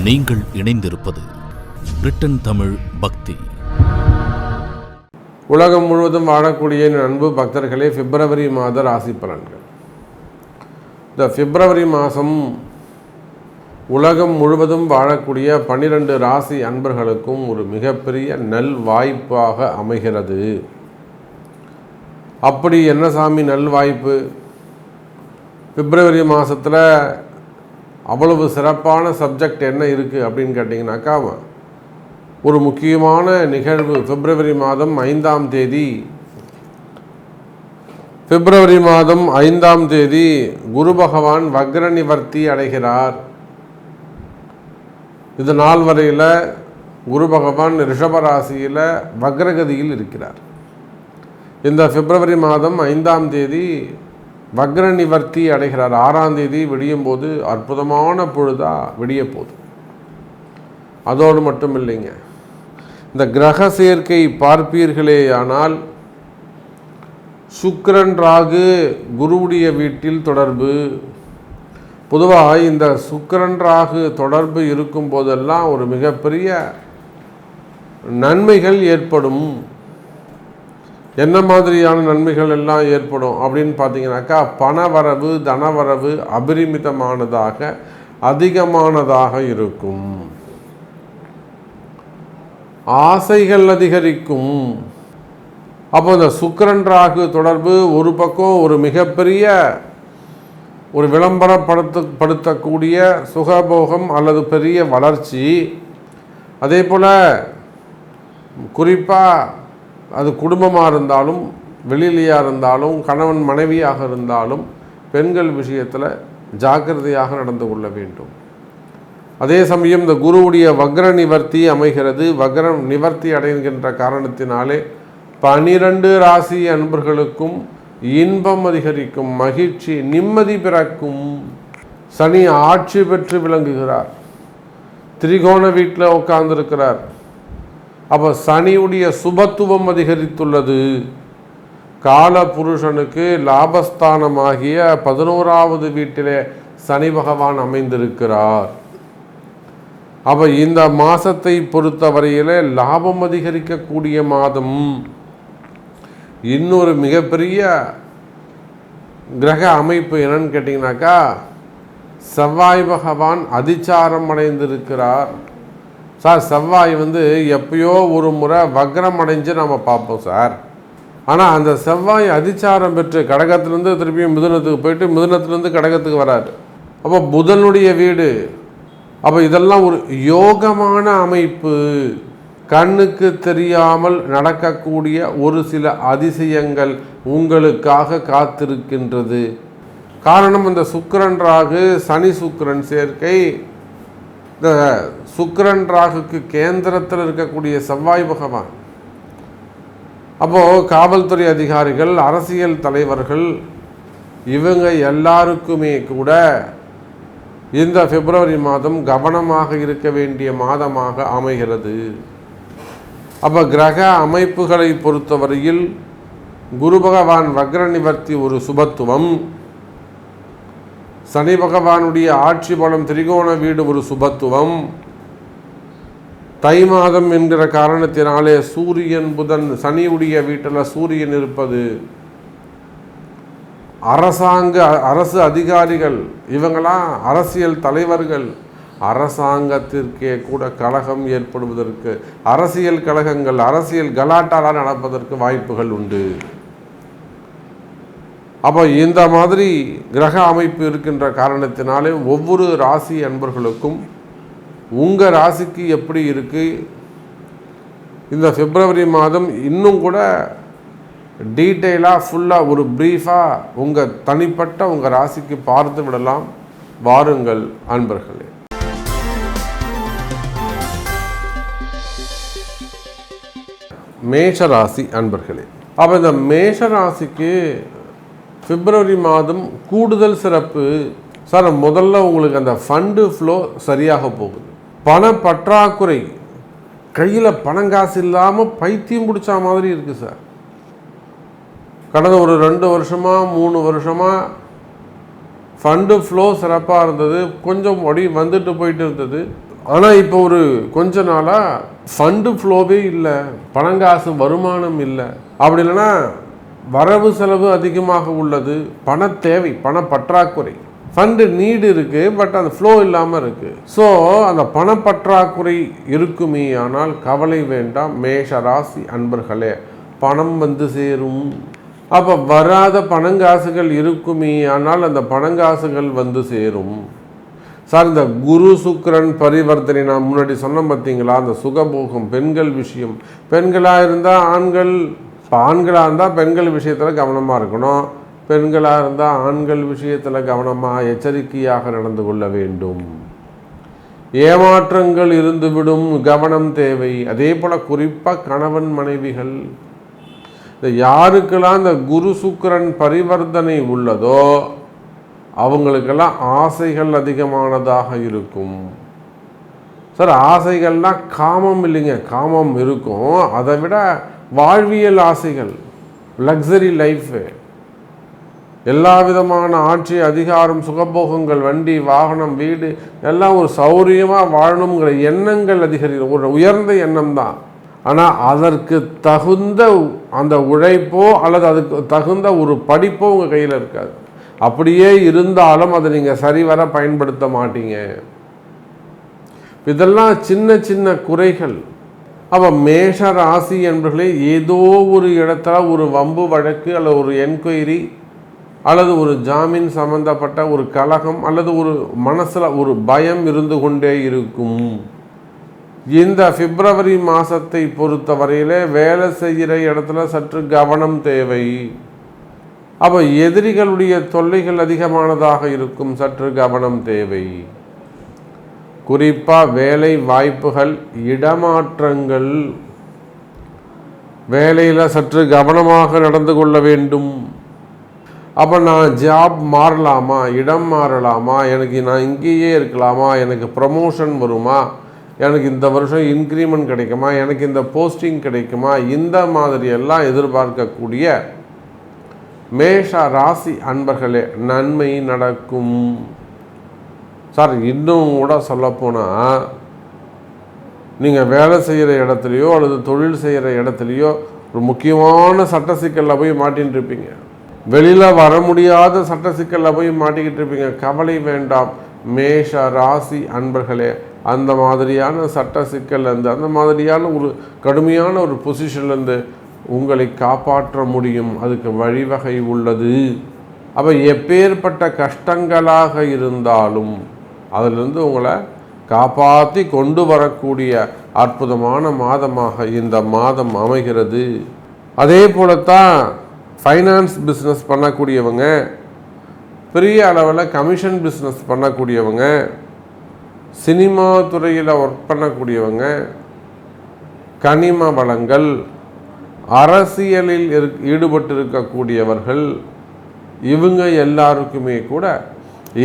நீங்கள் இணைந்திருப்பது பிரிட்டன் தமிழ் பக்தி. உலகம் முழுவதும் வாழக்கூடிய அன்பு பக்தர்களே, பிப்ரவரி மாத ராசி பலன்கள். இந்த பிப்ரவரி மாதம் உலகம் முழுவதும் வாழக்கூடிய 12 ராசி அன்பர்களுக்கும் ஒரு மிகப்பெரிய நல் வாய்ப்பாக அமைகிறது. அப்படி என்ன சாமி நல் வாய்ப்பு? பிப்ரவரி மாதத்தில் அவ்வளவு சிறப்பான சப்ஜெக்ட் என்ன இருக்குது அப்படின்னு கேட்டிங்கனாக்கா, ஒரு முக்கியமான நிகழ்வு பிப்ரவரி மாதம் 5ஆம் தேதி. பிப்ரவரி மாதம் 5ஆம் தேதி குரு பகவான் வக்ர நிவர்த்தி அடைகிறார். இது நாள் வரையில் குரு பகவான் ரிஷபராசியில் வக்ரகதியில் இருக்கிறார். இந்த பிப்ரவரி மாதம் 5ஆம் தேதி வக்ர நிவர்த்தி அடைகிறார். 6ஆம் தேதி விடியும் போது அற்புதமான பொழுதா விடிய போகுது. அதோடு மட்டும் இல்லைங்க, இந்த கிரக சேர்க்கை பார்ப்பீர்களேயானால் சுக்கிரன் ராகு குருவுடைய வீட்டில் தொடர்பு. பொதுவாக இந்த சுக்கிரன் ராகு தொடர்பு இருக்கும் போதெல்லாம் ஒரு மிகப்பெரிய நன்மைகள் ஏற்படும். என்ன மாதிரியான நன்மைகள் எல்லாம் ஏற்படும் அப்படின்னு பார்த்தீங்கன்னாக்கா, பணவரவு தனவரவு அபரிமிதமானதாக அதிகமானதாக இருக்கும். ஆசைகள் அதிகரிக்கும். அப்போ இந்த சுக்கிரன் ராகு தொடர்பு ஒரு பக்கம் ஒரு மிகப்பெரிய ஒரு விளம்பரப்படுத்தக்கூடிய சுகபோகம் அல்லது பெரிய வளர்ச்சி. அதே போல் குறிப்பாக அது குடும்பமாக இருந்தாலும் வெளியிலையாக இருந்தாலும் கணவன் மனைவியாக இருந்தாலும் பெண்கள் விஷயத்தில் ஜாக்கிரதையாக நடந்து கொள்ள வேண்டும். அதே சமயம் இந்த குருவுடைய வக்ர நிவர்த்தி அமைகிறது. வக்ர நிவர்த்தி அடைகின்ற காரணத்தினாலே 12 ராசி அன்பர்களுக்கும் இன்பம் அதிகரிக்கும், மகிழ்ச்சி நிம்மதி பிறக்கும். சனி ஆட்சி பெற்று விளங்குகிறார், திரிகோண வீட்டில் உட்கார்ந்திருக்கிறார். அப்போ சனியுடைய சுபத்துவம் அதிகரித்துள்ளது. கால புருஷனுக்கு லாபஸ்தானமாகிய 11வது வீட்டிலே சனி பகவான் அமைந்திருக்கிறார். அப்போ இந்த மாதத்தை பொறுத்தவரையில் லாபம் அதிகரிக்கக்கூடிய மாதம். இன்னொரு மிகப்பெரிய கிரக அமைப்பு என்னன்னு கேட்டிங்கனாக்கா, செவ்வாய் பகவான் அதிச்சாரம் அடைந்திருக்கிறார். சார், செவ்வாய் எப்பயோ ஒரு முறை வக்ரம் அடைஞ்சு நம்ம பார்ப்போம் சார். ஆனால் அந்த செவ்வாய் அதிச்சாரம் பெற்று கடகத்திலேருந்து திருப்பியும் மிதுனத்துக்கு போயிட்டு மிதுனத்துலேருந்து கடகத்துக்கு வராரு. அப்போ புதனுடைய வீடு. அப்போ இதெல்லாம் ஒரு யோகமான அமைப்பு. கண்ணுக்கு தெரியாமல் நடக்கக்கூடிய ஒரு சில அதிசயங்கள் உங்களுக்காக காத்திருக்கின்றது. காரணம், இந்த சுக்கிரன் ராகு சனி சுக்கிரன் சேர்க்கை. இந்த சுக்கிரன் ராகுக்கு கேந்திரத்தில் இருக்கக்கூடிய செவ்வாய் பகவான். அப்போது காவல்துறை அதிகாரிகள், அரசியல் தலைவர்கள், இவங்க எல்லாருக்குமே கூட இந்த பிப்ரவரி மாதம் கவனமாக இருக்க வேண்டிய மாதமாக அமைகிறது. அப்போ கிரக அமைப்புகளை பொறுத்தவரையில் குரு பகவான் வக்ர நிவர்த்தி ஒரு சுபத்துவம், சனி பகவானுடைய ஆட்சி பலம் திரிகோண வீடு ஒரு சுபத்துவம். தை மாதம் என்கிற காரணத்தினாலே சூரியன் புதன் சனியுடைய வீட்டில் சூரியன் இருப்பது. அரசு அதிகாரிகள் இவங்களாம் அரசியல் தலைவர்கள், அரசாங்கத்திற்கே கூட கலகம் ஏற்படுவதற்கு, அரசியல் கலகங்கள் அரசியல் கலாட்டாலாம் நடப்பதற்கு வாய்ப்புகள் உண்டு. அப்போ இந்த மாதிரி கிரக அமைப்பு இருக்கின்ற காரணத்தினாலே ஒவ்வொரு ராசி அன்பர்களுக்கும் உங்கள் ராசிக்கு எப்படி இருக்குது இந்த பிப்ரவரி மாதம் இன்னும் கூட டீட்டெயிலாக ஃபுல்லாக ஒரு ப்ரீஃபாக உங்கள் தனிப்பட்ட உங்கள் ராசிக்கு பார்த்து விடலாம். வாருங்கள் அன்பர்களே. மேஷராசி அன்பர்களே, அப்போ இந்த மேஷராசிக்கு பிப்ரவரி மாதம் கூடுதல் சிறப்பு. சார், முதல்ல உங்களுக்கு அந்த ஃபண்டு ஃப்ளோ சரியாக போகுது. பண பற்றாக்குறை, கையில் பணங்காசு இல்லாமல் பைத்தியம் பிடிச்ச மாதிரி இருக்குது சார். கடந்த ஒரு 2 வருஷமாக 3 வருஷமாக ஃபண்டு ஃப்ளோ சிறப்பாக இருந்தது. கொஞ்சம் வந்துட்டு போயிட்டு இருந்தது. ஆனால் இப்போ ஒரு கொஞ்ச நாளாக ஃபண்டு ஃப்ளோவே இல்லை, பணங்காசு வருமானம் இல்லை. அப்படி இல்லைன்னா வரவு செலவு அதிகமாக உள்ளது, பண தேவை, பண பற்றாக்குறை. ஃபண்டு நீடு இருக்குது, பட் அந்த ஃப்ளோ இல்லாமல் இருக்குது. ஸோ அந்த பணப்பற்றாக்குறை இருக்குமே, ஆனால் கவலை வேண்டாம் மேஷ ராசி அன்பர்களே, பணம் வந்து சேரும். அப்போ வராத பணங்காசுகள் இருக்குமே, ஆனால் அந்த பணங்காசுகள் வந்து சேரும். சார், இந்த குரு சுக்கிரன் பரிவர்த்தனை நான் முன்னாடி சொன்ன பார்த்தீங்களா, அந்த சுகபோகம், பெண்கள் விஷயம். பெண்களாக இருந்தால் ஆண்கள், இப்போ ஆண்களாக இருந்தால் பெண்கள் விஷயத்தில் கவனமாக இருக்கணும், பெண்களாக இருந்தால் ஆண்கள் விஷயத்தில் கவனமாக எச்சரிக்கையாக நடந்து கொள்ள வேண்டும். ஏமாற்றங்கள் இருந்துவிடும், கவனம் தேவை. அதே போல் குறிப்பாக கணவன் மனைவிகள், இந்த யாருக்கெல்லாம் இந்த குரு சுக்கிரன் பரிவர்த்தனை உள்ளதோ அவங்களுக்கெல்லாம் ஆசைகள் அதிகமானதாக இருக்கும். சார், ஆசைகள்லாம் காமம் இல்லைங்க, காமம் இருக்கும், அதை விட வாழ்வியல் ஆசைகள், லக்ஸரி லைஃபு, எல்லா விதமான ஆட்சி அதிகாரம் சுகபோகங்கள், வண்டி வாகனம் வீடு எல்லாம் ஒரு சௌரியமாக வாழணுங்கிற எண்ணங்கள் அதிகரிக்கும். ஒரு உயர்ந்த எண்ணம் தான். ஆனால் அதற்கு தகுந்த அந்த உழைப்போ அல்லது அதுக்கு தகுந்த ஒரு படிப்போ உங்கள் கையில் இருக்காது. அப்படியே இருந்தாலும் அதை நீங்கள் சரிவர பயன்படுத்த மாட்டீங்க. இதெல்லாம் சின்ன சின்ன குறைகள். அப்போ மேஷ ராசி என்பவர்களே, ஏதோ ஒரு இடத்துல ஒரு வம்பு வழக்கு அல்லது ஒரு என்கொயரி அல்லது ஒரு ஜாமீன் சம்பந்தப்பட்ட ஒரு கலகம் அல்லது ஒரு மனசில் ஒரு பயம் இருந்து கொண்டே இருக்கும். இந்த பிப்ரவரி மாதத்தை பொறுத்த வரையிலே வேலை செய்கிற இடத்துல சற்று கவனம் தேவை. அப்போ எதிரிகளுடைய தொல்லைகள் அதிகமானதாக இருக்கும், சற்று கவனம் தேவை. குறிப்பாக வேலை வாய்ப்புகள், இடமாற்றங்கள், வேலையில் சற்று கவனமாக நடந்து கொள்ள வேண்டும். அப்போ நான் ஜாப் மாறலாமா, இடம் மாறலாமா, நான் இங்கேயே இருக்கலாமா, எனக்கு ப்ரமோஷன் வருமா, எனக்கு இந்த வருஷம் இன்க்ரிமெண்ட் கிடைக்குமா, எனக்கு இந்த போஸ்டிங் கிடைக்குமா, இந்த மாதிரியெல்லாம் எதிர்பார்க்கக்கூடிய மேஷ ராசி அன்பர்களே, நன்மை நடக்கும். சார், இன்னும் கூட சொல்லப்போனால் நீங்கள் வேலை செய்கிற இடத்துலையோ அல்லது தொழில் செய்கிற இடத்துலையோ ஒரு முக்கியமான சட்ட சிக்கலில் போய் மாட்டின்னு இருப்பீங்க, வெளியில் வர முடியாத சட்ட சிக்கலில் போய் மாட்டிக்கிட்டு இருப்பீங்க. கவலை வேண்டாம் மேஷ ராசி அன்பர்களே, அந்த மாதிரியான சட்ட சிக்கல்லேருந்து, அந்த மாதிரியான ஒரு கடுமையான ஒரு பொசிஷன்லேருந்து உங்களை காப்பாற்ற முடியும். அதுக்கு வழிவகை உள்ளது. அப்போ எப்பேற்பட்ட கஷ்டங்களாக இருந்தாலும் அதிலிருந்து உங்களை காப்பாற்றி கொண்டு வரக்கூடிய அற்புதமான மாதமாக இந்த மாதம் அமைகிறது. அதே போலத்தான் ஃபைனான்ஸ் பிஸ்னஸ் பண்ணக்கூடியவங்க, பெரிய அளவில் கமிஷன் பிஸ்னஸ் பண்ணக்கூடியவங்க, சினிமா துறையில் ஒர்க் பண்ணக்கூடியவங்க, கனிம வளங்கள், அரசியலில் ஈடுபட்டு இருக்கக்கூடியவர்கள், இவங்க எல்லாருக்குமே கூட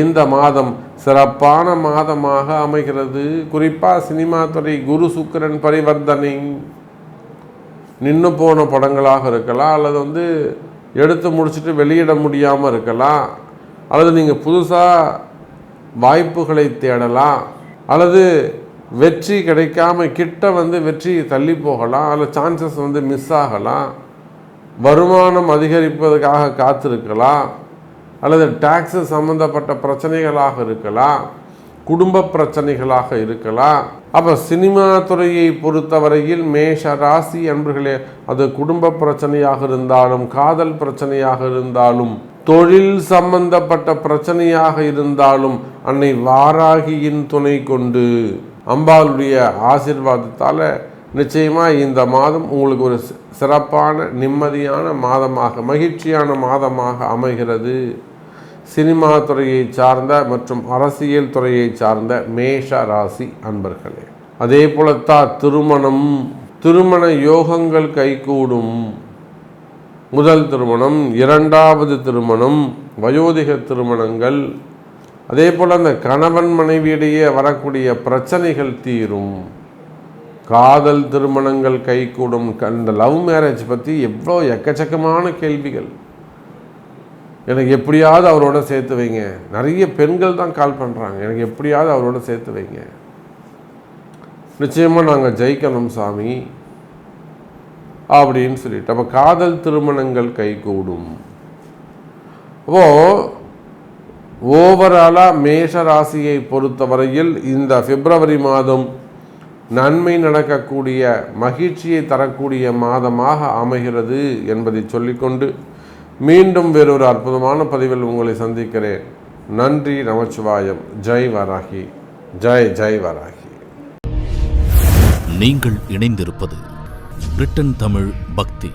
இந்த மாதம் சிறப்பான மாதமாக அமைகிறது. குறிப்பாக சினிமா துறை குரு சுக்கிரன் பரிவர்த்தனை, நின்று போன படங்களாக இருக்கலாம், அல்லது எடுத்து முடிச்சுட்டு வெளியிட முடியாமல் இருக்கலாம், அல்லது நீங்கள் புதுசாக வாய்ப்புகளை தேடலாம், அல்லது வெற்றி கிடைக்காம கிட்ட வெற்றி தள்ளி போகலாம், அதில் சான்சஸ் மிஸ் ஆகலாம், வருமானம் அதிகரிப்பதற்காக காத்திருக்கலாம், அல்லது டாக்ஸு சம்மந்தப்பட்ட பிரச்சனைகளாக இருக்கலாம், குடும்ப பிரச்சனைகளாக இருக்கலாம். அப்போ சினிமா துறையை பொறுத்தவரையில் மேஷ ராசி அன்பர்களே, அது குடும்ப பிரச்சனையாக இருந்தாலும், காதல் பிரச்சனையாக இருந்தாலும், தொழில் சம்பந்தப்பட்ட பிரச்சனையாக இருந்தாலும், அன்னை வாராகியின் துணை கொண்டு அம்பாளுடைய ஆசீர்வாதத்தால் நிச்சயமாக இந்த மாதம் உங்களுக்கு ஒரு சிறப்பான நிம்மதியான மாதமாக, மகிழ்ச்சியான மாதமாக அமைகிறது. சினிமா துறையை சார்ந்த மற்றும் அரசியல் துறையை சார்ந்த மேஷ ராசி அன்பர்களே, அதே போலத்தான் திருமண யோகங்கள் கைகூடும். முதல் திருமணம், இரண்டாவது திருமணம், வயோதிக திருமணங்கள், அதே போல் அந்த கணவன் மனைவியிடையே வரக்கூடிய பிரச்சனைகள் தீரும். காதல் திருமணங்கள் கைகூடும். இந்த லவ் மேரேஜ் பற்றி எவ்வளோ எக்கச்சக்கமான கேள்விகள். எனக்கு எப்படியாவது அவரோட சேர்த்து வைங்க. நிறைய பெண்கள் தான் கால் பண்ணுறாங்க, எனக்கு எப்படியாவது அவரோட சேர்த்து வைங்க. நிச்சயமாக நாங்கள் ஜெயிக்கணும் சாமி அப்படின்னு சொல்லிட்டு, அப்போ காதல் திருமணங்கள் கைகூடும். ஓவராலாக மேஷ ராசியை பொறுத்தவரையில் இந்த பிப்ரவரி மாதம் நன்மை நடக்கக்கூடிய, மகிழ்ச்சியை தரக்கூடிய மாதமாக அமைகிறது என்பதை சொல்லிக்கொண்டு மீண்டும் வேறொரு அற்புதமான பதிவில் உங்களை சந்திக்கிறேன். நன்றி. நமச்சிவாயம். ஜெய் வராகி. ஜெய் ஜெய் வராகி. நீங்கள் இணைந்திருப்பது பிரிட்டன் தமிழ் பக்தி.